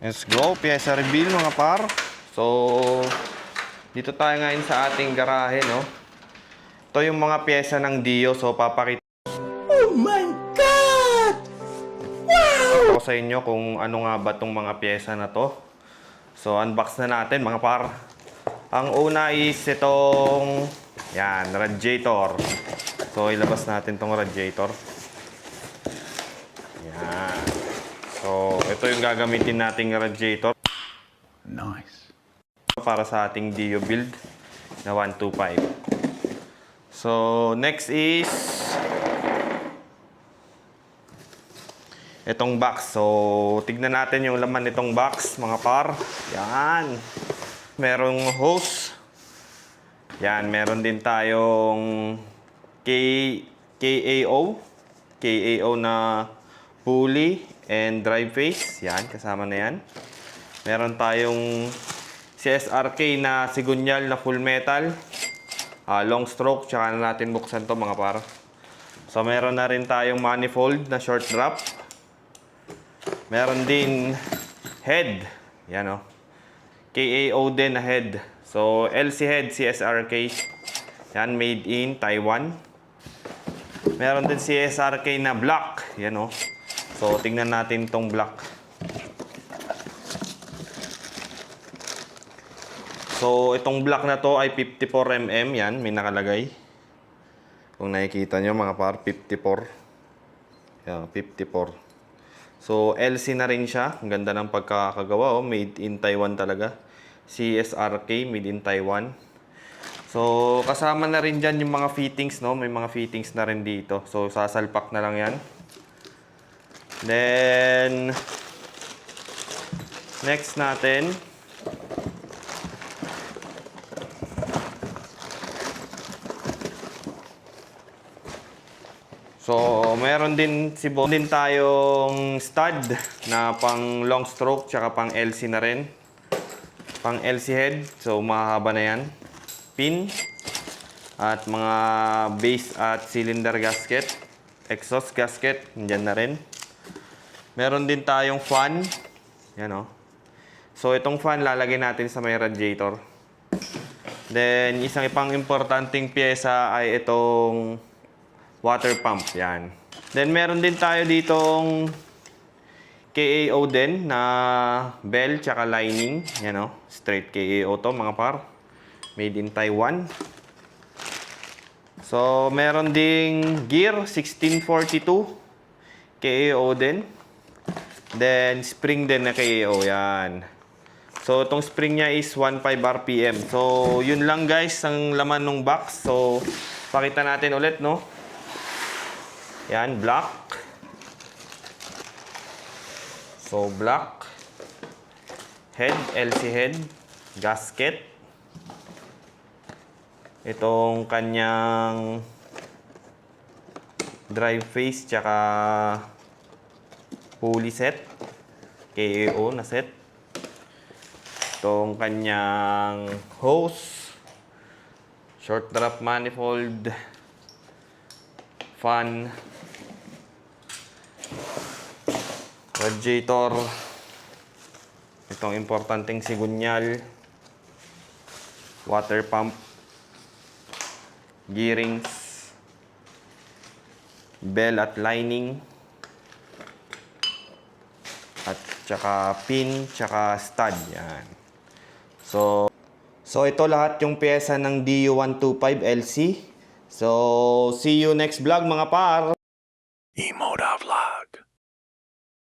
Let's go, pyesa reveal mga par. So, dito tayo ngayon sa ating garahe, no? Ito yung mga pyesa ng Dio. So, papakita Oh my God! Wow! ko sa inyo kung ano nga ba itong mga pyesa na to. So, unbox na natin mga par. Ang una is itong, yan, radiator. So, ilabas natin itong radiator. Yan. So, ito yung gagamitin nating radiator. Nice. Para sa ating Dio build na 125. So, next is itong box. So, tignan natin yung laman nitong box, mga par. Yan. Merong hose. Yan, meron din tayong KAO na pulley and drive face. Yan, kasama na yan. Meron tayong CSRK na sigunyal na full metal. Long stroke, tsaka na natin buksan to mga par. So, meron na rin tayong manifold na short drop. Meron din head. Yan o. KAO din na head. So, LC head CSRK. Yan, made in Taiwan. Meron din CSRK na black. Yan o. So, tingnan natin tong black. So, itong black na to ay 54mm. Yan, may nakalagay. Kung nakikita nyo mga par, 54. Yan, 54. So, LC na rin siya. Ang ganda ng pagkakagawa. Oh. Made in Taiwan talaga. CSRK, made in Taiwan. So, kasama na rin dyan yung mga fittings, no? May mga fittings na rin dito. So, sasalpak na lang yan. Then, next natin. So, meron din tayong stud na pang long stroke tsaka pang LC na rin. Pang LC head. So, mahaba na yan. Pin. At mga base at cylinder gasket. Exhaust gasket. Nandyan na rin. Meron din tayong fan. Yan o. So, itong fan lalagay natin sa may radiator. Then, isang ipang importanteng pyesa ay itong water pump. Yan. Then, meron din tayo ditong KAO din na bell tsaka lining. Yan o. Straight KAO to mga par. Made in Taiwan. So, meron ding gear 1642. KAO din. Then, spring din na KAO. Yan. So, itong spring niya is 15 RPM. So, yun lang guys ang laman ng box. So, pakita natin ulit, no? Yan, black. So, black. Head, LC head. Gasket. Itong kanyang drive face tsaka pulley set. KAO na set. Itong kanyang hose. Short drop manifold. Fan. Radiator. Itong importanteng sigunyal. Water pump. Gearings. Bell at lining. At tsaka pin, tsaka stud. Yan. So ito lahat yung pyesa ng DU125 LC. So, see you next vlog mga par!